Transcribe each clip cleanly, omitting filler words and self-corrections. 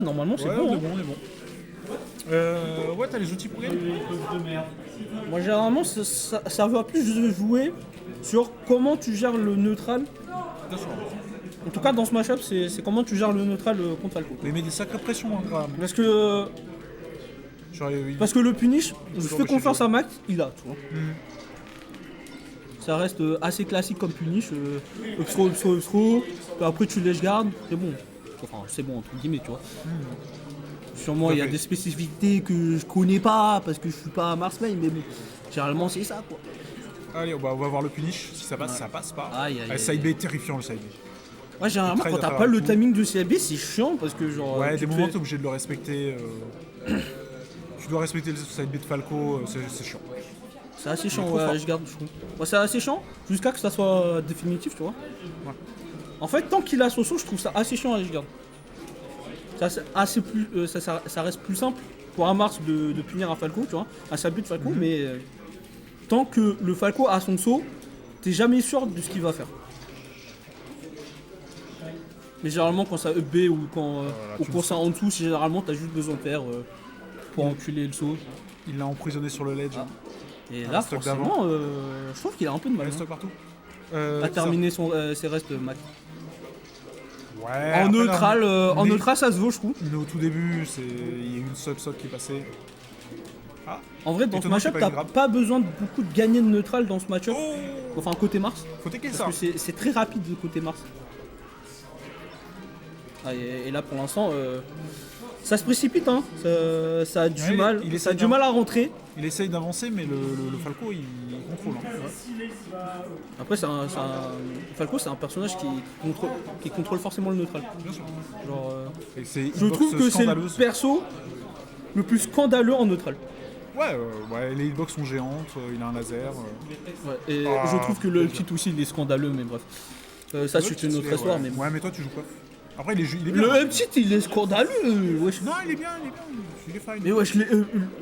Normalement, c'est Ouais, bon. on est Hein. bon, on est bon. Ouais, t'as les outils pour gagner. Moi, généralement, ça va plus de jouer sur comment tu gères le neutral. Bien sûr. En tout cas, dans ce match-up, c'est comment tu gères le neutral contre Falco. Mais il met des sacrées pressions, hein, Graham. Parce que le punish, je Toujours fais de confiance chez à Max, il a, tu vois. Ça reste assez classique comme punish. Up throw, puis après tu laisses garde, c'est bon. Enfin, c'est bon, entre guillemets, tu vois. Sûrement, il y a des spécificités que je connais pas parce que je suis pas à Marseille, mais bon, généralement, c'est ça, quoi. Allez, on va voir le punish. Si ça passe, ça passe pas. Aïe, aïe, aïe. Side B est terrifiant, le side B. Ouais, généralement, Trade quand à t'as travers pas le le coup. timing de CLB, c'est chiant parce que, genre. Ouais, tu des te moments, fais- t'es obligé de le respecter. Tu dois respecter le side B de Falco, c'est chiant. C'est assez chiant, trop fort. ouais, je garde, je trouve. Ouais, c'est assez chiant jusqu'à que ça soit définitif, tu vois. Ouais. En fait, tant qu'il a son saut, je trouve ça assez chiant à je garde. Ça reste plus simple pour un Mars de punir un Falco, tu vois, un sabut de Falco, mais tant que le Falco a son saut, t'es jamais sûr de ce qu'il va faire. Mais généralement, quand ça up B ou quand ça en dessous, généralement, t'as juste besoin de faire pour enculer le saut. Il l'a emprisonné sur le ledge. Ah. Et Un là, stock forcément, je trouve qu'il a un peu de Il mal reste hein, partout. à terminer ses restes Mac. Ouais, En après, neutral, là, en mais- neutral, ça se vaut, je trouve. Mais au tout début, il y a eu une sub qui est passée. Ah, En vrai, dans ce Étonnant match-up, qu'il y ait t'as pas une grappe. pas besoin de beaucoup de gagner de neutral dans ce match-up. Oh Enfin, côté Mars. faut taker Parce ça. que c'est très rapide de côté Mars. Ah, et là, pour l'instant, ça se précipite. Hein. Ça a du Ouais, mal. il Ça essaie a du mal à rentrer. Il essaye d'avancer, mais le Falco, il contrôle. Hein. Après, Falco, c'est un personnage qui contrôle forcément le neutral. Bien sûr. Genre, Et c'est je hitbox trouve que c'est le scandaleuse. perso le plus scandaleux en neutral. Ouais, les hitbox sont géantes, il a un laser. Ouais, et Ah, je trouve que le bien sûr. petit aussi, il est scandaleux, mais bref. Ça, c'est une autre histoire, mais bon. Ouais, mais toi, tu joues quoi? Après, il est bien. Le petit, il est scandaleux, wesh. Non, il est bien. Il est fine. Mais wesh, Mais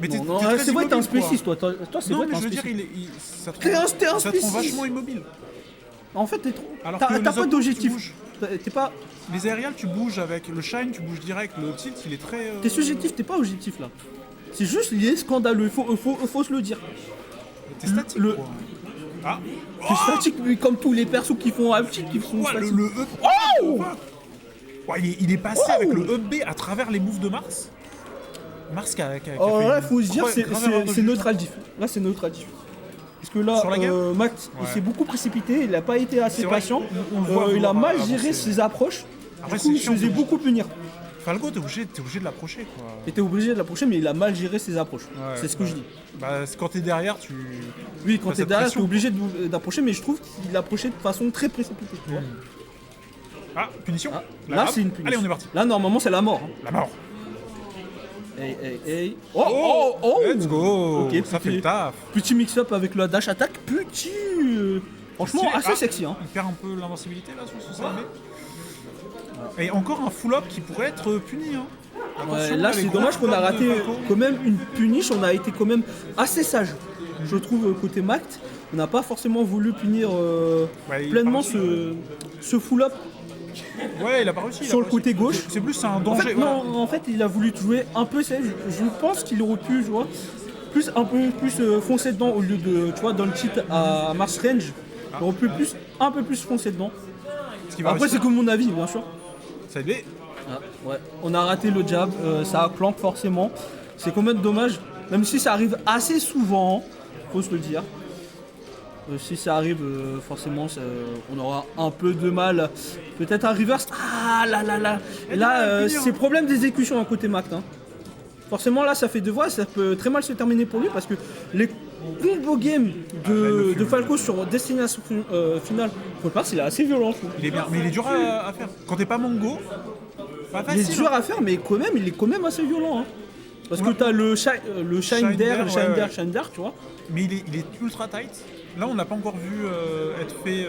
t'es- non, t'es très c'est vrai, t'es un immobile, quoi. spéciste, toi. Toi, c'est Non, vrai, mais t'es un je veux dire, spéciste. ça te T'es un rend spéciste. vachement immobile. En fait, t'es trop. Alors T'as que les pas autres, tu d'objectif. bouges. T'es pas. Les aérials, tu bouges avec le shine, tu bouges direct. Le tilt, il est très. T'es subjectif, t'es pas objectif là. C'est juste, il est scandaleux, faut se le dire. T'es statique, le- quoi. Ah, T'es statique, mais comme tous les persos qui font un petit, qui sont ouais, statiques. le up. Oh Ouais, il est passé avec le up B à travers les moves de Mars. Mars qui a Oh fait là, une faut se dire, grave erreur de c'est jugement. neutral diff. Là, c'est neutral diff. Parce que là, Sur la game Max, il Ouais. s'est beaucoup précipité, il a pas été assez C'est vrai, patient. on le voit Il a vouloir mal avancer. géré ses approches. Après, Du coup, c'est il se chiant faisait de- beaucoup punir. Falco, t'es obligé de l'approcher, quoi. Il était obligé de l'approcher, mais il a mal géré ses approches. Ouais, C'est ce que ouais. je dis. Bah, quand t'es derrière, tu. Oui, quand T'as t'es cette derrière, tu es pression. obligé d'approcher, mais je trouve qu'il approchait de façon très précipitée. tu vois. Ah, punition. Ah, La là, grappe. c'est une punition. Allez, on est parti. Là, normalement, c'est la mort. hein. La mort. Hey. Oh Let's go. Ok, Ça fait le taf. Petit mix-up avec le dash attack. Petit franchement, Stylé. assez Ah, sexy. Hein. Il perd un peu l'invincibilité là sur son CMB. Et encore un full-up qui pourrait être puni. Hein. Ouais, Attention, là, les c'est gros dommage qu'on a full-up de raté Falco. quand même une punish. On a été quand même assez sage. Je trouve côté Mact, on n'a pas forcément voulu punir Ouais, il pleinement a pas réussi. ce full-up Ouais, il a pas réussi. il a sur pas le côté réussi. gauche. C'est plus un En danger. fait, voilà. non, en fait, il a voulu jouer un peu safe. Je pense qu'il aurait pu, tu vois, un peu plus foncer dedans au lieu de, tu vois, dans le cheat à Mars Range. Il aurait pu un peu plus foncer dedans. Ce qui va Après, c'est réussir. comme mon avis, bien sûr. Ça y est. Ouais. On a raté le jab, ça a plank forcément. C'est quand même dommage, même si ça arrive assez souvent, faut se le dire. Si ça arrive, forcément, on aura un peu de mal. Peut-être un reverse. Ah là là là. Et là, c'est problème d'exécution à côté Mac. Hein. Forcément, là, ça fait deux voix. Ça peut très mal se terminer pour lui parce que les combo games de Falco sur destination finale, faut pas, il est assez violent. je trouve. Il est bien, mais il est dur à faire. Quand t'es pas Mongo, pas Il est facile. dur à faire, mais quand même, il est quand même assez violent. Hein. Parce que t'as le shine Shine d'air, d'air, shine ouais, d'air, ouais. shine d'air, tu vois. Mais il est ultra tight. Là, on n'a pas encore vu être fait.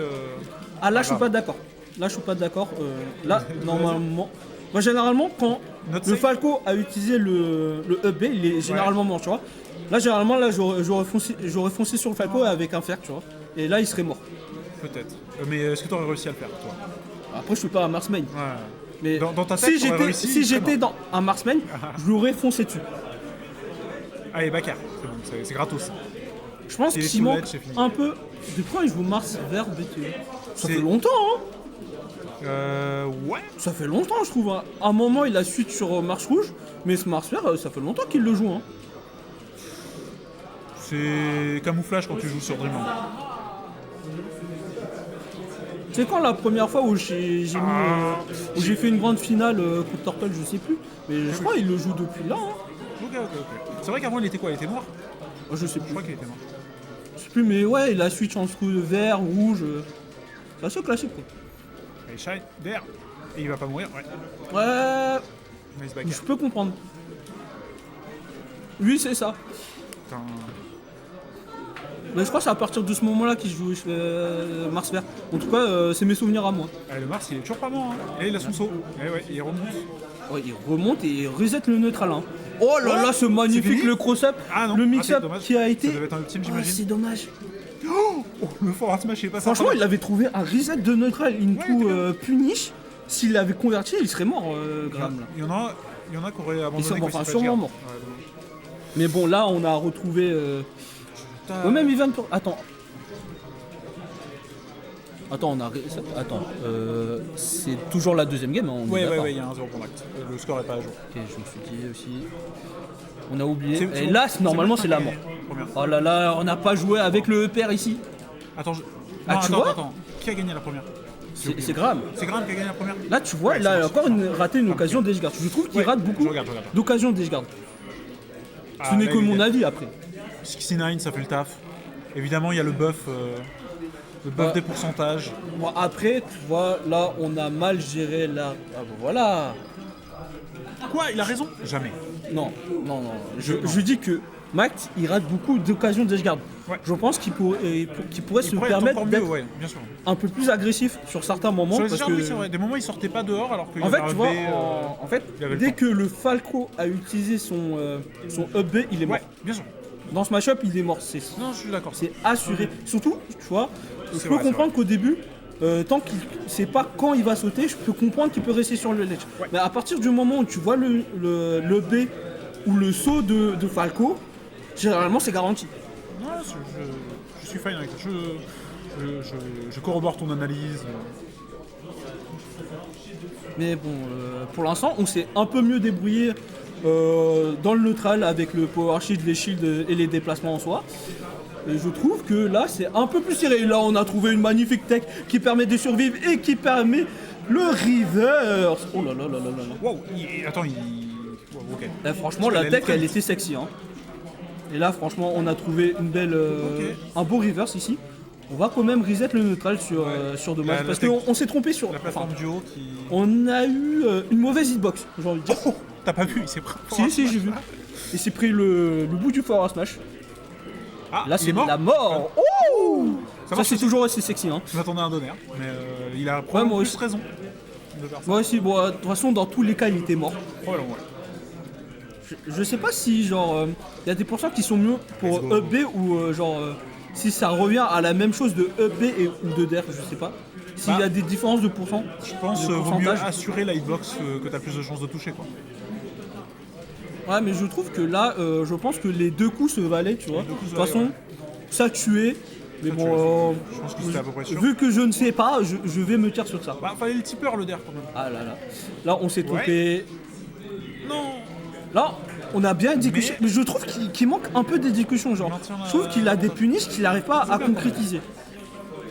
Ah là, je suis grave. pas d'accord. Là, je suis pas d'accord. Là, normalement. Moi, généralement, quand Notre le save. Falco a utilisé le up B, il est généralement mort, tu vois. Là, généralement, là, j'aurais foncé sur le Falco avec un fer, tu vois. Et là, il serait mort. Peut-être. Mais est-ce que t'aurais réussi à le faire, toi? Après, je suis pas à Mars Main. Ouais. Mais Dans ta tête, si t'aurais j'étais réussi, si très j'étais bien. dans un marksman, je l'aurais foncé dessus. Allez, Bakar, c'est bon, c'est gratos. Je pense Et les qu'il manque soulettes, c'est fini. un peu. Depuis quand il joue Mars vert BTE? Ça C'est- fait longtemps, hein. Ouais. Ça fait longtemps, je trouve. Hein. À un moment, il a switch sur Mars rouge, mais ce Mars vert, ça fait longtemps qu'il le joue. Hein. C'est camouflage quand tu joues sur Dreamland. C'est quand la première fois où j'ai fait une grande finale contre Turtle, je sais plus. Mais je crois qu'il le joue depuis là. Hein. Ok. C'est vrai qu'avant il était quoi? Il était noir? Je sais Je plus. crois qu'il était noir. Je sais plus, mais ouais, il a switch entre vert, rouge. C'est assez classique quoi. Allez, Shine, d'air. Et il va pas mourir, ouais. Ouais, Nice Bakar. je peux comprendre. Oui, c'est ça. Putain. Mais je crois que c'est à partir de ce moment-là qu'il joue Mars vert. En tout cas, c'est mes souvenirs à moi. Allez, le Mars, il est toujours pas mort. Hein. Et là, il a son saut. Et ouais, il remonte. Ouais, il remonte et il reset le neutral. Hein. Oh là là, ce magnifique fini le cross-up, Ah non, le raté, mix-up dommage. qui a été. Ça devait être un ultime, Oh, j'imagine. c'est dommage. Oh, le forward smash, il est pas ça. Franchement, il avait trouvé un reset de neutral Ouais, into il était bien. punish. S'il l'avait converti, il serait mort, Graham. Là. Il y en a qui auraient abandonné. Ils sont- quand enfin, il s'est sûrement fait morts. dire. Ouais, dommage. Mais bon, là, on a retrouvé. Putain. Ouais, même Ivan. Attends. Attends, on a. Attends. C'est toujours la deuxième game, hein, on est Ouais, d'accord. il y a un 0 contact. Le score est pas à jour. Ok, je me suis dit aussi. On a oublié. C'est Et bon. là, normalement, bon, c'est la mort. Première. Oh là là, on n'a pas joué avec le père ici. Attends, Ah, non, tu attends, vois attends. Qui a gagné la première? C'est Graham. C'est Graham qui a gagné la première? Là, tu vois, Ouais, là, il a c'est encore bon. raté une occasion d'Edgeguard. Je trouve qu'il Ouais, rate beaucoup je regarde. d'occasions d'Edgeguard. Ce Ah, n'est là, que il mon est- avis après. 69, ça fait le taf. Évidemment, il y a le buff Ouais. des pourcentages. Bon, après, tu vois, là, on a mal géré la. Ah, bon, voilà. Quoi? Il a raison? Jamais. Non. Je dis que Max, il rate beaucoup d'occasions d'Edgeguard. Ouais. Je pense qu'il pourrait Il se pourrait être permettre encore mieux, d'être ouais, bien sûr. un peu plus agressif sur certains moments. Sur les parce Edgeguard, que... oui, c'est vrai. Des moments, il sortait pas dehors alors qu'il y En avait fait, un tu vois, B, en fait, il avait le dès temps. que le Falco a utilisé son up B, il est mort. Ouais, bien sûr. Dans ce match-up, il est mort. Non, je suis d'accord. C'est assuré. Surtout, tu vois, je C'est peux vrai, c'est comprendre qu'au début, tant qu'il sait pas quand il va sauter, je peux comprendre qu'il peut rester sur le ledge. Ouais. Mais à partir du moment où tu vois le B ou le saut de Falco, généralement c'est garanti. Non, je suis fine avec ça. Je corrobore ton analyse. Mais bon, pour l'instant, on s'est un peu mieux débrouillé dans le neutral avec le power shield, les shields et les déplacements en soi. Et je trouve que là, c'est un peu plus serré. Là, on a trouvé une magnifique tech qui permet de survivre et qui permet le reverse. Oh là là là là là là. Wow, attends, wow, ok. Là, franchement, Parce la qu'elle tech, est très elle vite. était sexy. Hein. Et là, franchement, on a trouvé une belle, un beau reverse ici. On va quand même reset le neutral sur dommage. La Parce tech- qu'on s'est trompé sur. La plateforme duo qui. On a eu une mauvaise hitbox, j'ai envie de dire. Oh, t'as pas vu, il s'est pris. Si, j'ai vu. Il s'est pris le bout du forward smash. Ah, Là, il c'est est mort. la mort. Oh ça, marche c'est aussi. toujours assez sexy. Hein. Je m'attendais à un donner, mais il a probablement moi plus aussi. raison de faire ça. Moi aussi, bon, de toute façon, dans tous les cas, il était mort. Probablement, ouais. Je sais pas si, genre, il y a des pourcents qui sont mieux pour Let's go. EB ou, genre, si ça revient à la même chose de EB ou de DER, je sais pas. S'il y a des différences de pourcents. Je pense de vaut mieux pourcentage. assurer la hitbox que t'as plus de chances de toucher, quoi. Ouais, mais je trouve que là, je pense que les deux coups se valaient, tu vois. deux coups De se toute façon, valaient, ça tuait. Mais Ça bon, tuait. Je pense que c'était à peu près sûr. vu que je ne sais pas, je vais me tirer sur ça. Bah, fallait le tipper, le der, quand même. Ah là là. Là, on s'est trompé. Non. Là, on a bien exécuté. Mais- Mais je trouve qu'il manque un peu d'exécution. Genre, Maintient la- je trouve qu'il a des punishes qu'il n'arrive pas à concrétiser.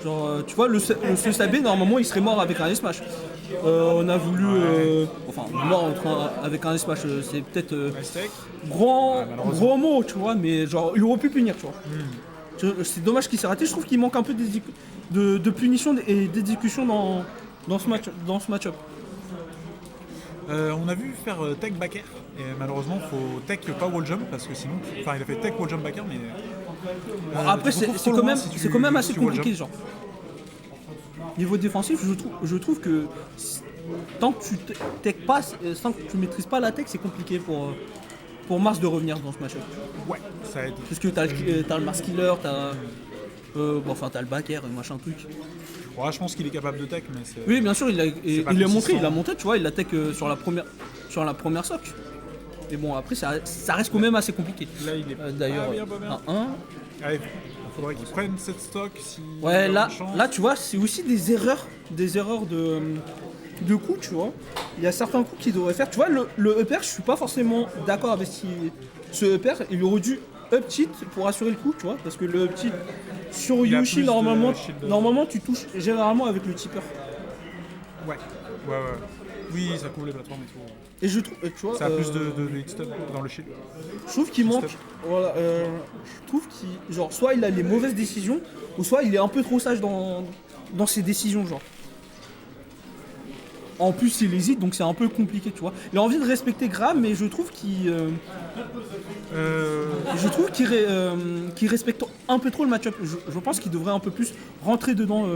Genre, tu vois, le SAB, normalement, il serait mort avec un S-Smash. On a voulu. Enfin, mort avec un S-Smash, c'est peut-être Mistake. malheureusement. gros mot, tu vois, mais genre, il aurait pu punir, tu vois. C'est dommage qu'il s'est raté. Je trouve qu'il manque un peu de punition et d'exécution dans ce match-up. On a vu faire tech backer, et malheureusement, faut tech pas wall jump, parce que sinon. Enfin, il a fait tech wall jump backer, mais. Bon, après, tu te retrouves c'est trop quand loin même, si tu- c'est quand même assez si tu wall compliqué, jump. genre. Niveau défensif, je trouve que tant que tu tech pas, tant que tu maîtrises pas la tech, c'est compliqué pour Mars de revenir dans ce match-up. Ouais, ça aide. Parce que t'as le Mars Killer, t'as le backer et machin truc. Ouais, je pense qu'il est capable de tech, mais c'est. Oui, bien sûr, il pas l'a montré, consistant. tu vois, il l'attaque sur la première sock. Mais bon, après, ça reste quand même assez compliqué. Là, il est. D'ailleurs, pas bien. 1-1. Allez, il faudrait qu'il prenne cette stock si. Ouais, il a là, une chance. là, tu vois, c'est aussi des erreurs de coups, tu vois. Il y a certains coups qu'il devrait faire. Tu vois, le upper, je suis pas forcément d'accord avec ce upper. Il aurait dû up tilt pour assurer le coup, tu vois. Parce que le up tilt sur Il a Yoshi, plus de normalement, shield. tu touches généralement avec le tipper. Ouais. Oui, ça couvre les plateformes et tout. Et je trouve, tu vois, Ça a plus de hit stun dans le shield. je trouve qu'il manque. Voilà, je trouve qu'il, genre, soit il a les mauvaises décisions, ou soit il est un peu trop sage dans ses décisions, genre. En plus, il hésite, donc c'est un peu compliqué, tu vois. Il a envie de respecter Graham, mais je trouve qu'il respecte un peu trop le match-up. Je pense qu'il devrait un peu plus rentrer dedans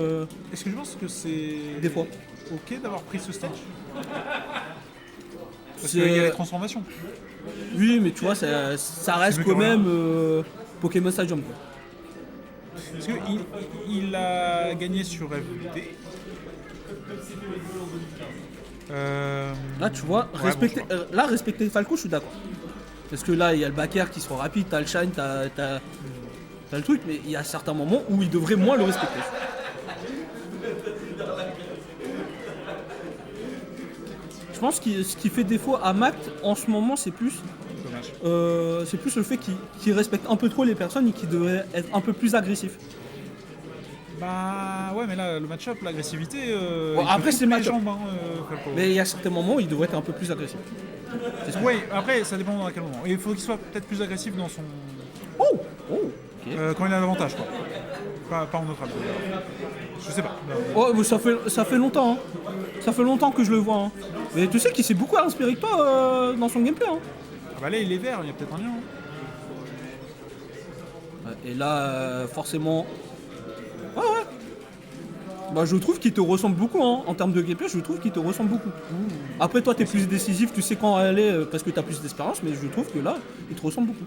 Est-ce que je pense que c'est. des fois. Ok d'avoir pris ce stage Parce C'est- qu'il y a les transformations. Oui, mais tu vois, ça reste mieux quand que rien. même Pokémon Stadium, quoi. Parce qu'il a gagné sur FD. Là, tu vois, bon, respecter Falco, je suis d'accord. Parce que là, il y a le backer qui sera rapide, t'as le shine, t'as le truc, mais il y a certains moments où il devrait moins le respecter. Je pense que ce qui fait défaut à Mact en ce moment, c'est plus le fait qu'il respecte un peu trop les personnes et qu'il devrait être un peu plus agressif. Bah ouais, mais là, le match-up, l'agressivité. Bon, il après, peut c'est couper les match-up. jambes, Falco. Mais il y a certains moments où il devrait être un peu plus agressif. Oui, après, ça dépend dans quel moment. Et il faut qu'il soit peut-être plus agressif dans son. Oh, ok. Quand il a l'avantage, quoi. Pas en autre Je sais pas. Oh, mais ça fait longtemps, hein. Ça fait longtemps que je le vois, hein. Mais tu sais qu'il s'est beaucoup inspiré de toi dans son gameplay, hein. Ah bah là, il est vert, il y a peut-être un lien. Et là, forcément... Ouais. Bah, je trouve qu'il te ressemble beaucoup, hein. En termes de gameplay, je trouve qu'il te ressemble beaucoup. Après, toi, t'es plus décisif, tu sais quand aller parce que t'as plus d'expérience, mais je trouve que là, il te ressemble beaucoup.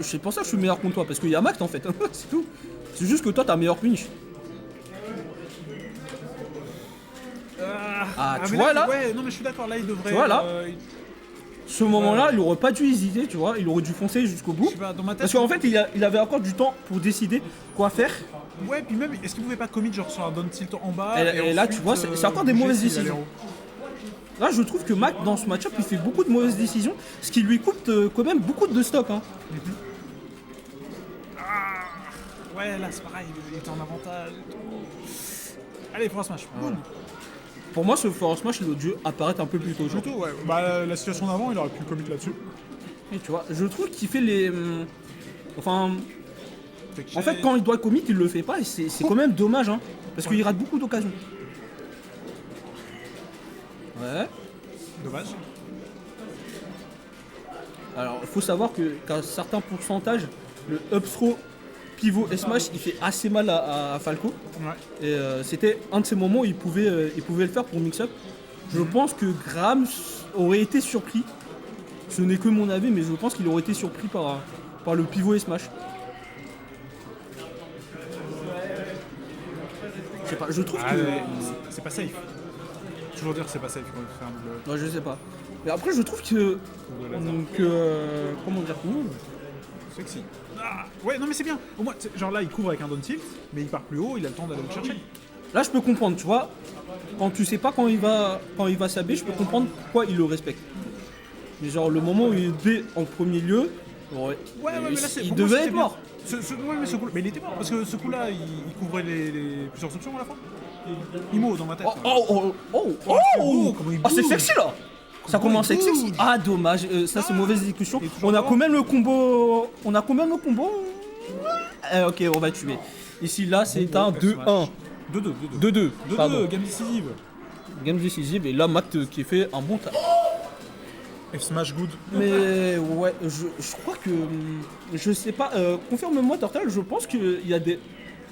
C'est pour ça que je suis meilleur contre toi, parce qu'il y a Mact en fait, c'est tout. C'est juste que toi, t'as meilleur punish. Tu mais vois là, Ouais, non, mais je suis d'accord, là, il devrait. Tu vois, là ce moment-là, il aurait pas dû hésiter, tu vois, il aurait dû foncer jusqu'au bout. Je sais pas, dans ma tête. Parce qu'en fait, il avait encore du temps pour décider quoi faire. Ouais, puis même, est-ce qu'il pouvait pas commit genre sur un down tilt en bas Et là, tu vois, c'est encore des mauvaises bouger s'il décisions. allait en haut. Là, je trouve que Mac, dans ce match-up, il fait beaucoup de mauvaises décisions, ce qui lui coûte quand même beaucoup de stock. Hein. Ouais, là, c'est pareil, il était en avantage. Allez, for smash. Boum. Pour moi, ce Force Smash, il aurait dû apparaître un peu plus tôt. genre. Plutôt, ouais. Bah, la situation d'avant, il aurait pu commit là-dessus. Et tu vois, je trouve qu'il fait les. Enfin. En fait, quand il doit commit, il le fait pas, et c'est quand même dommage, hein. Parce qu'il rate beaucoup d'occasions. Ouais. Dommage. Alors, il faut savoir qu'à certains pourcentages, le up throw, pivot et smash, il fait assez mal à Falco. Ouais. Et c'était un de ces moments où il pouvait le faire pour mix-up. Je pense que Graham aurait été surpris. Ce n'est que mon avis, mais je pense qu'il aurait été surpris par le pivot et smash. Je sais pas, je trouve que... C'est pas safe. Toujours dire que c'est pas safe quand il fait un double. Ouais, je sais pas. Mais après, je trouve que... comment dire Sexy. Ouais, non mais c'est bien. Au moins, genre là, il couvre avec un down tilt, mais il part plus haut, il a le temps d'aller le chercher. Là, je peux comprendre, tu vois. Quand tu sais pas quand il va s'habiller, je peux comprendre pourquoi il le respecte. Mais genre, le moment où il est en premier lieu, Ouais, mais là, c'est. il pour moi, devait c'était être bien. mort. Mais il était mort, parce que ce coup-là, il couvrait les plusieurs options à la fin. Imo dans ma tête. Oh, comment il Ah, c'est bouge. sexy là. Ça Comment commence il avec sexy. bouge. Ah, dommage. Ça, c'est mauvaise exécution. Et toujours On a devant. combien le combo Ok, on va tuer. Ici, là, c'est un 2-1. 2-2. 2-2. 2-2, game décisive. Game décisive. Et là, Mact qui fait un bon tas. F smash good. Mais ouais, je crois que. Je sais pas. Confirme-moi, Turtle. Je pense qu'il y a des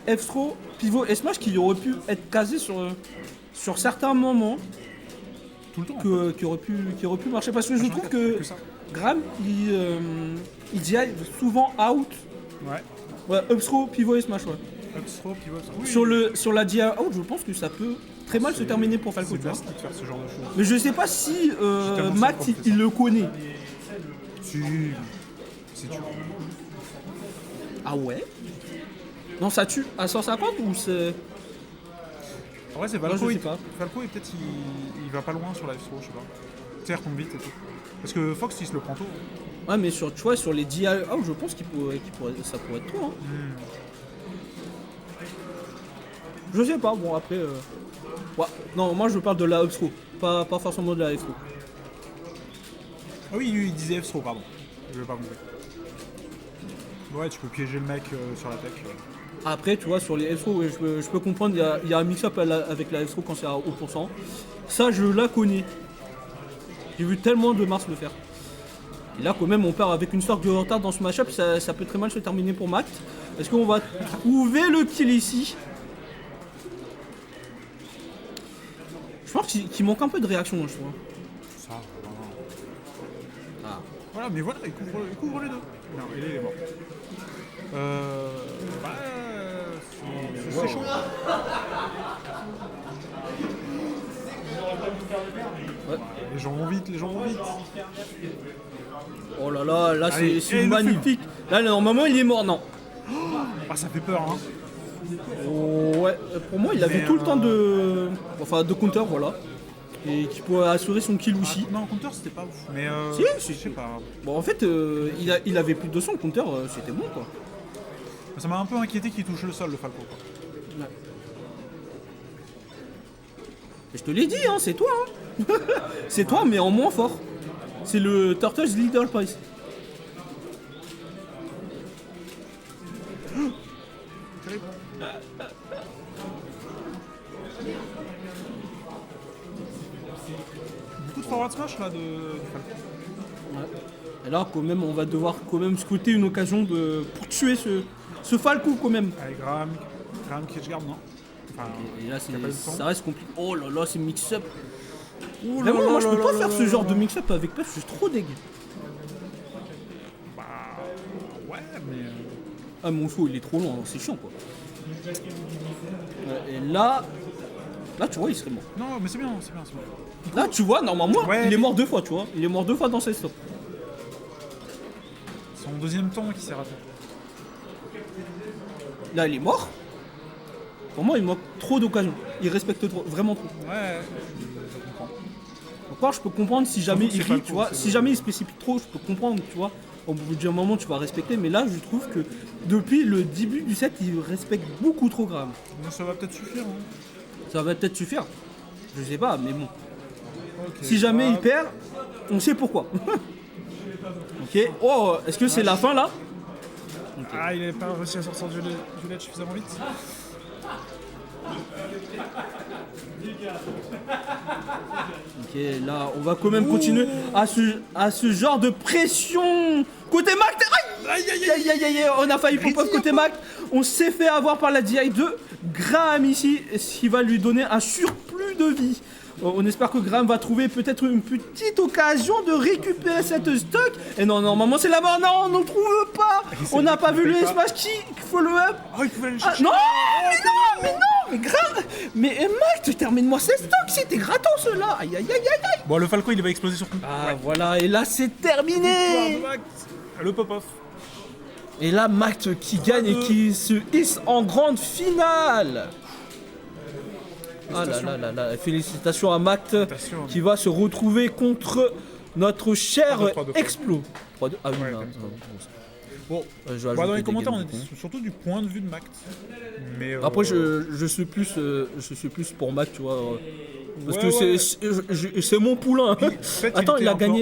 F-throw, pivot et smash qui auraient pu être casés sur certains moments. tout le temps. qui aurait pu marcher. Parce que je H24, trouve que ça. Graham, il dive souvent out. Ouais. Ouais, up throw, pivot et smash, ouais. Up throw, pivot. Oui. Sur la dive out, je pense que ça peut très mal se terminer pour Falco, C'est tu vois. plastique de faire ce genre de choses. Mais je sais pas si tellement Matt, sûr qu'on fait il ça. le connaît. Si. C'est dur. Ah ouais? Non, ça tue à 150 ou c'est... En vrai, c'est Moi, Falco. je sais pas. Falco, et peut-être il va pas loin sur la F-throw, je sais pas. Tu sais, il retombe vite et tout. Parce que Fox, il se le prend tôt. Ouais, mais tu vois, sur les DI out, je pense ça pourrait être trop, hein. Je sais pas, bon après... Ouais. Non, moi je parle de la up throw, pas forcément de la F throw. Ah oui, il disait F-throw, pardon. Je vais pas compris. Ouais, tu peux piéger le mec sur la tech. Après, tu vois, sur les F throw, ouais, je peux comprendre, il y a un mix-up avec la F throw quand c'est à haut pourcent. Ça, je la connais. J'ai vu tellement de Mars le faire. Et là, quand même, on part avec une sorte de retard dans ce match-up, ça peut très mal se terminer pour Matt. Est-ce qu'on va trouver le kill ici? Je pense qu'il manque un peu de réaction, je trouve. Ça, vraiment. Ah. Voilà, mais voilà, il couvre les deux. Non, il est mort. Bah, c'est chaud. Ouais. Les gens vont vite. Oh là là, là Allez, c'est et le magnifique. Là, normalement, il est mort, non. Ah, ça fait peur, hein. Oh, ouais, pour moi, il avait tout le temps de counter, voilà. Et qui pourrait assurer son kill aussi. Non, counter, c'était pas ouf. Mais Si. je sais pas. Bon, en fait, il avait plus de 200 counter, c'était bon, quoi. Ça m'a un peu inquiété qu'il touche le sol, le Falco, quoi. Ouais. Et je te l'ai dit, hein, c'est toi. Hein. C'est toi, mais en moins fort. C'est le Turtles Leader Price. Beaucoup de forward smash, là, du Falco. Ouais. Et là, quand même, on va devoir quand même scouter une occasion pour tuer ce Falco, quand même. Allez, Graham qui garde, non? Enfin, Et là, il y a pas eu de temps. ça reste compliqué. Oh là là, c'est mix-up. Ouh là Vraiment, là moi, je là peux pas là faire là ce là genre là. de mix-up avec Puff, je suis trop dégueu. Bah, ouais, mais... Ah, mon fou, il est trop long, c'est chiant, quoi. Ouais, et là, tu vois, il serait mort. Non, mais c'est bien. Là, tu vois, normalement, Ouais, il est mais- mort 2 fois, tu vois. Il est mort 2 fois dans ses stops. C'est son deuxième temps qui s'est raté. Là, il est mort. Pour moi, il manque trop d'occasions. Il respecte trop, vraiment trop. Ouais, je comprends. Encore, je peux comprendre si jamais Surtout que il c'est rit, pas tu le vois. coup, Si c'est- jamais il se précipite trop, je peux comprendre, tu vois. Au bout d'un moment, tu vas respecter. Mais là, je trouve que depuis le début du set, il respecte beaucoup trop grave. Bon, ça va peut-être suffire, hein. Ça va peut-être suffire. Je sais pas, mais bon. Ok. Si jamais Ah, il perd, on sait pourquoi. Ok. Oh, est-ce que c'est la fin là? Ah, il n'avait pas réussi à sortir du LED suffisamment vite. Ok, là, on va quand même continuer à ce genre de pression. Côté Mac, aïe, on a failli pop-off côté Mac. On s'est fait avoir par la DI de Graham ici, ce qui va lui donner un surplus de vie. On espère que Graham va trouver peut-être une petite occasion de récupérer cette stock. Et non, normalement c'est là-bas. Non, on ne trouve pas. On n'a pas vu le smash qui follow-up. Oh, il pouvait aller le Ah, chercher. non, mais grave. Mais Mac, termine-moi ces stocks, c'était gratos là. Aïe, aïe, aïe, aïe, aïe. Bon, le Falco, il va exploser sur coup. Ah voilà, et là c'est terminé. Le pop-off. Et là Mac qui gagne et qui se hisse en grande finale. Ah là là là là, félicitations à Mac Félicitations. qui va se retrouver contre notre cher 3-2. Explo. 3-2. Ah oui, Ouais, non, ouais. bon, je vais Bon, dans ajouter les des commentaires, on games de est surtout du point de vue de Mact. Mais Après, je suis plus pour Mac, tu vois. Parce Ouais, que ouais. c'est mon poulain. fait, il Attends, était il a encore- gagné